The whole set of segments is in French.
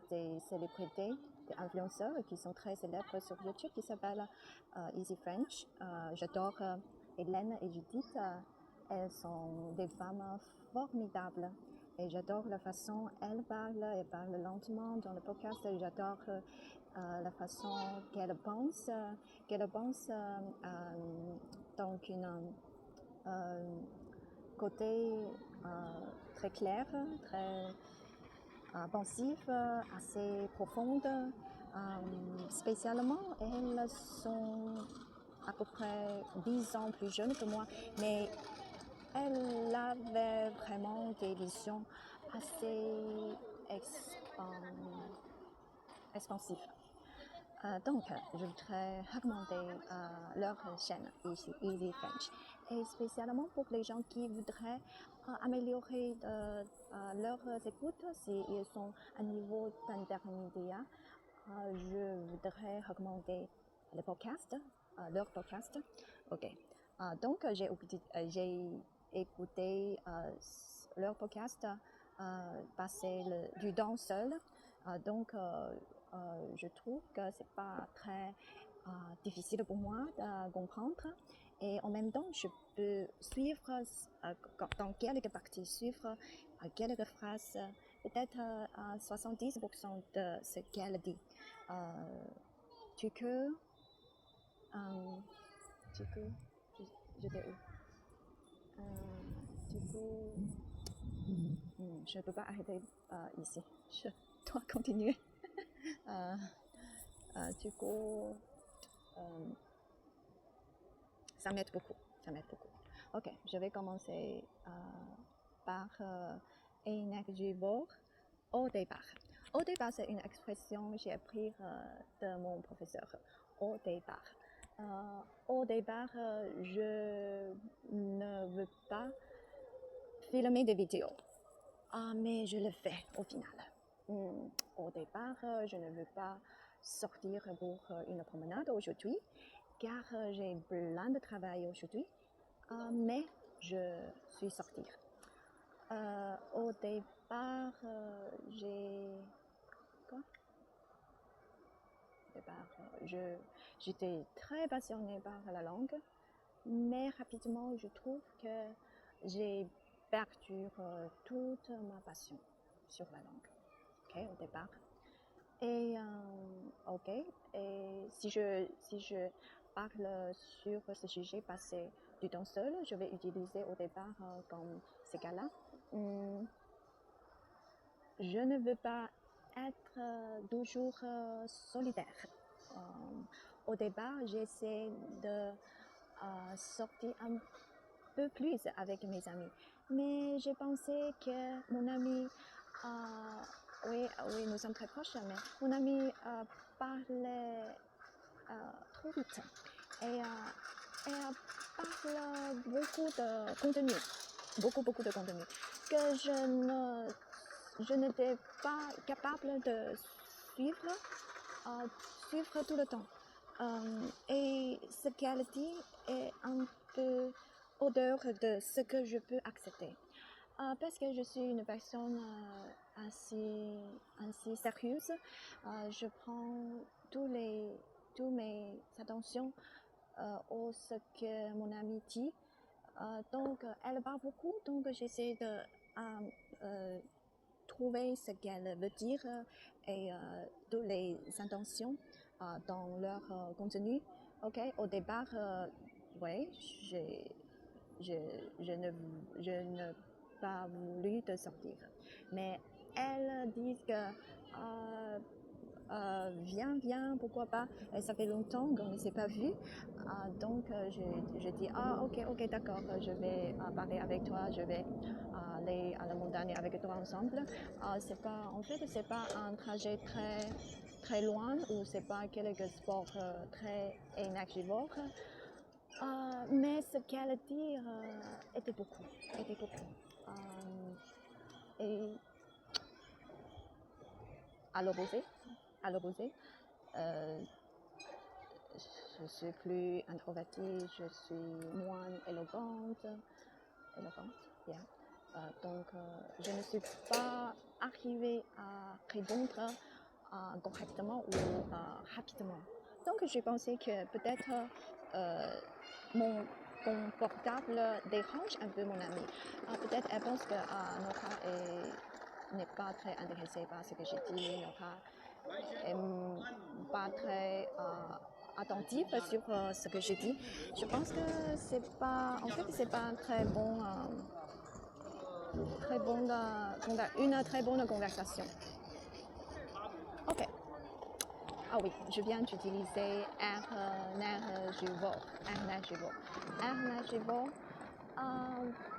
des célébrités, des influenceurs qui sont très célèbres sur YouTube, qui s'appellent Easy French. J'adore Hélène et Judith. Elles sont des femmes formidables. Et j'adore la façon elles parlent lentement dans le podcast. J'adore la façon qu'elles pensent donc une côté très clair, très pensif, assez profonde. Spécialement, elles sont à peu près 10 ans plus jeunes que moi, mais elle avait vraiment des visions assez expansives. Donc, je voudrais recommander leur chaîne ici, Easy French. Et spécialement pour les gens qui voudraient améliorer leurs écoutes, s'ils sont à niveau d'intermédiaire, je voudrais recommander le podcast, leur podcast. Ok. Donc, j'ai écouté leur podcast passer du temps seul. Donc, je trouve que c'est pas très difficile pour moi de comprendre. Et en même temps, je peux suivre dans quelques parties, suivre quelques phrases, peut-être 70% de ce qu'elle dit. J'étais où? Je ne peux pas arrêter ici. Je dois continuer. Du coup, ça m'aide beaucoup. Ok, je vais commencer par énergivore au départ. Au départ, c'est une expression que j'ai appris de mon professeur. Au départ. Au départ, je ne veux pas filmer des vidéos. Mais je le fais au final. Au départ, je ne veux pas sortir pour une promenade aujourd'hui, car j'ai plein de travail aujourd'hui, mais je suis sortie. Au départ, j'étais très passionnée par la langue, mais rapidement, je trouve que j'ai perdu toute ma passion sur la langue. Ok, au départ. Et et si je parle sur ce sujet passé du temps seul, je vais utiliser au départ comme ce cas-là. Je ne veux pas être toujours solidaire. Au départ, j'essaie de sortir un peu plus avec mes amis, mais j'ai pensé que mon ami oui, nous sommes très proches, mais mon ami parlait trop vite et parle beaucoup de contenu, beaucoup de contenu que je n'étais pas capable de suivre tout le temps. Et ce qu'elle dit est un peu au dehors de ce que je peux accepter. Parce que je suis une personne assez sérieuse, je prends tous mes attentions au ce que mon amie dit. Donc, elle parle beaucoup, donc j'essaie de trouver ce qu'elle veut dire et toutes les intentions dans leur contenu. Ok, au départ, oui, je ne pas voulu de sortir, mais elles disent que viens, pourquoi pas. Et ça fait longtemps qu'on ne s'est pas vu, donc je dis ok, d'accord, je vais parler avec toi, je vais aller à la montagne avec toi ensemble. C'est pas un trajet très loin ou c'est pas quelque sport très énergivore. Mais ce qu'elle dit était beaucoup. Et à l'opposé, je suis plus introvertie, je suis moins élégante, yeah. Donc je ne suis pas arrivée à répondre correctement ou rapidement. Donc, j'ai pensé que peut-être mon portable dérange un peu mon amie. Peut-être elle pense que Nora n'est pas très intéressée par ce que j'ai dit, Nora n'est pas très attentive sur ce que j'ai dit. Je pense que c'est pas, en fait, c'est pas très bon, une très bonne conversation. Ok. Ah oui, je viens d'utiliser énergivore. Énergivore.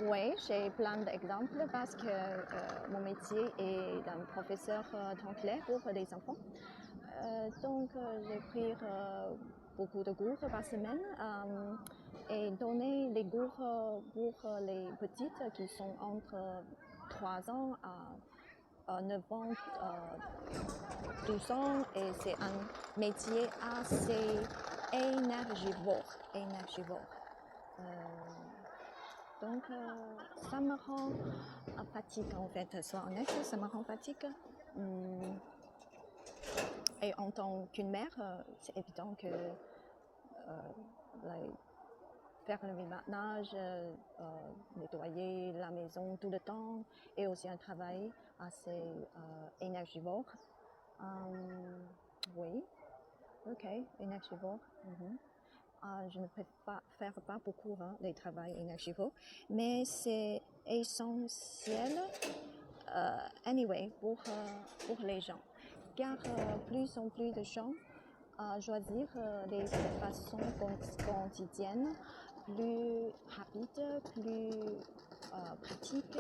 Oui, j'ai plein d'exemples parce que mon métier est d'un professeur d'anglais pour les enfants. Donc, j'ai pris beaucoup de cours par semaine et donné les cours pour les petites qui sont entre 3 ans à 9 ans, 12 ans, et c'est un métier assez énergivore. Donc, ça me rend fatigue en fait, sois honnête, ça me rend fatigue. Et en tant qu'une mère, c'est évident que faire le ménage, nettoyer la maison tout le temps, et aussi un travail assez énergivore. Oui, ok, énergivore. Je ne peux pas faire beaucoup les travaux énergivores, mais c'est essentiel anyway pour les gens, car plus en plus de gens choisir des façons quotidiennes plus rapides, plus pratiques,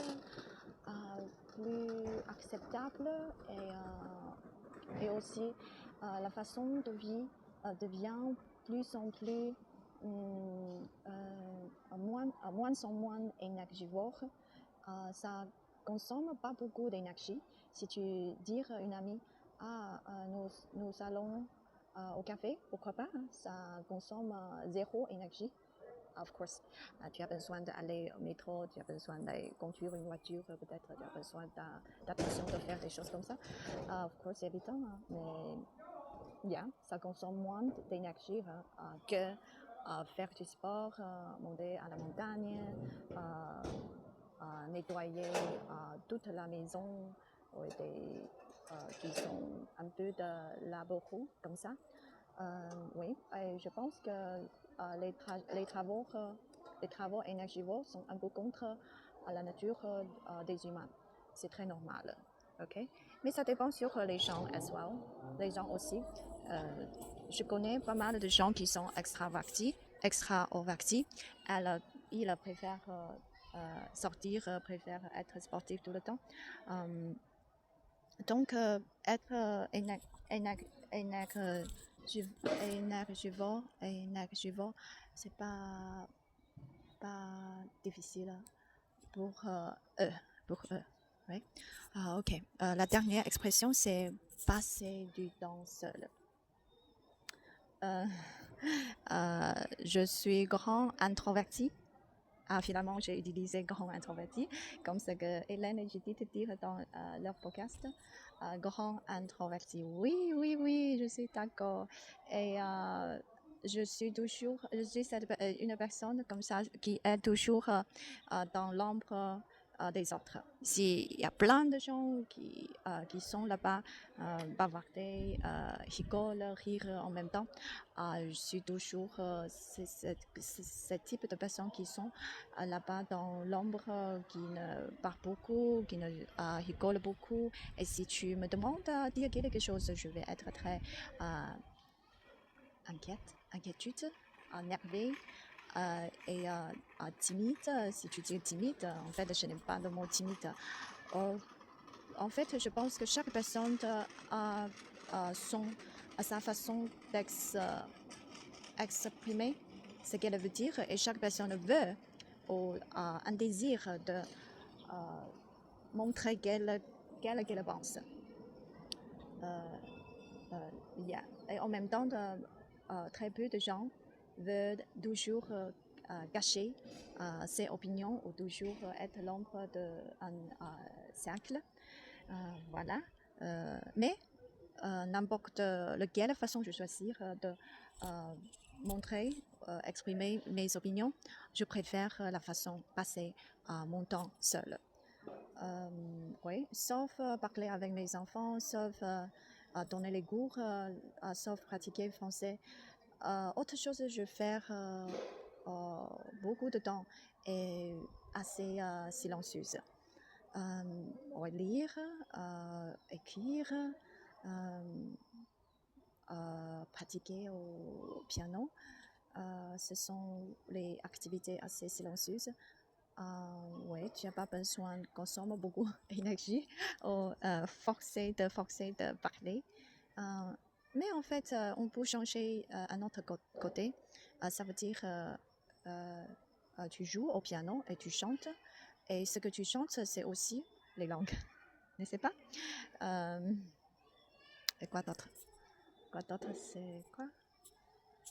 plus acceptables, et aussi la façon de vie devient plus en plus moins en moins énergivore. Ça consomme pas beaucoup d'énergie. Si tu dis à une amie, nous allons au café, pourquoi pas, ça consomme zéro énergie. Of course, tu as besoin d'aller au métro, tu as besoin de conduire une voiture, peut-être tu as besoin d'attention de faire des choses comme ça. Of course, c'est évident, mais ça consomme moins d'énergie que faire du sport, monter à la montagne, nettoyer toute la maison, qui sont un peu de laborieux comme ça. Oui, et je pense que les travaux énergivores sont un peu contre la nature des humains. C'est très normal, ok? Mais ça dépend sur les gens as well. Les gens aussi. Je connais pas mal de gens qui sont extravertis. Ils préfèrent sortir, préfèrent être sportifs tout le temps. Donc, être énergivore, c'est pas difficile pour eux. Oui. Ok. La dernière expression, c'est passer du temps seul. Je suis grand introverti. Finalement, j'ai utilisé grand introverti, comme ce que Hélène et Judith disent dans leur podcast. Grand introverti, oui, je suis d'accord. Et je suis une personne comme ça qui est toujours dans l'ombre des autres. S'il y a plein de gens qui sont là-bas, bavarder, rigoler, rire en même temps, je suis toujours ce type de personnes qui sont là-bas dans l'ombre, qui ne parlent beaucoup, qui ne rigolent beaucoup. Et si tu me demandes à dire quelque chose, je vais être très inquiétude, énervée et timide. Si tu dis timide, en fait, je n'aime pas le mot timide. En fait, je pense que chaque personne a sa façon d'exprimer ce qu'elle veut dire, et chaque personne veut un désir de montrer qu'elle pense. Et en même temps, très peu de gens veulent toujours cacher ses opinions ou toujours être l'ombre d'un cercle. Voilà. Mais n'importe laquelle façon je choisir de montrer, exprimer mes opinions, je préfère la façon passer mon temps seul. Oui, sauf parler avec mes enfants, sauf donner les cours, sauf pratiquer le français. Autre chose, je vais faire beaucoup de temps et assez silencieuse. Lire, écrire, pratiquer au piano. Ce sont les activités assez silencieuses. Oui, tu n'as pas besoin de consommer beaucoup d'énergie ou forcer de parler. Mais en fait, on peut changer un autre côté. Ça veut dire tu joues au piano et tu chantes. Et ce que tu chantes, c'est aussi les langues, n'est-ce pas? Et quoi d'autre? Quoi d'autre, c'est quoi?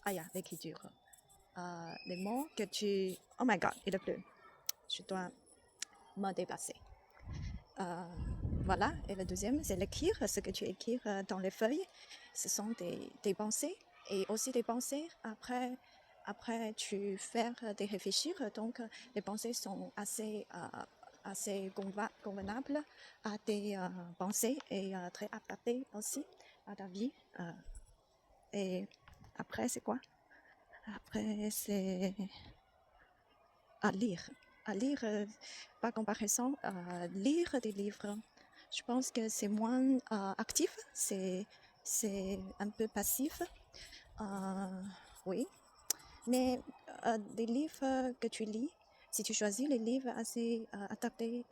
Ah, il y a l'écriture. Les mots que tu... Oh my God, il pleut. Je dois me déplacer. Voilà, et le deuxième, c'est l'écrire. Ce que tu écris dans les feuilles, ce sont des pensées. Et aussi des pensées, après tu fais des réfléchir. Donc, les pensées sont assez convenables à tes pensées et très adaptées aussi à ta vie. Et après, c'est quoi? Après, c'est à lire. À lire, par comparaison, lire des livres, je pense que c'est moins actif, c'est un peu passif. Oui, mais des livres que tu lis, si tu choisis les livres assez adaptés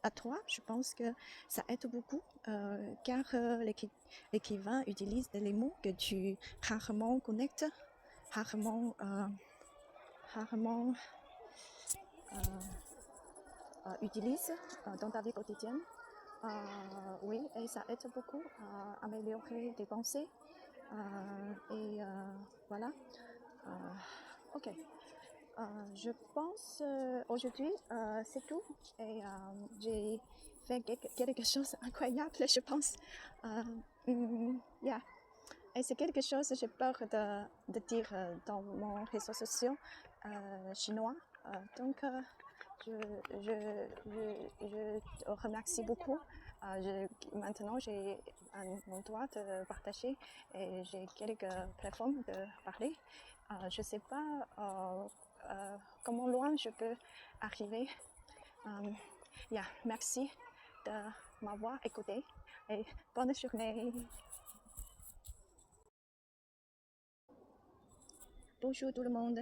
à toi, je pense que ça aide beaucoup, car l'écrivain utilise des mots que tu rarement connectes, rarement utilise dans ta vie quotidienne. Oui, et ça aide beaucoup à améliorer tes pensées. Et voilà. Ok. Je pense aujourd'hui c'est tout. Et j'ai fait quelque chose d'incroyable, je pense. Yeah. Et c'est quelque chose que j'ai peur de dire dans mon réseau social chinois. Donc, je te remercie beaucoup. Maintenant, j'ai un endroit de partager et j'ai quelques plateformes de parler. Je ne sais pas comment loin je peux arriver. Merci de m'avoir écouté et bonne journée. Bonjour tout le monde.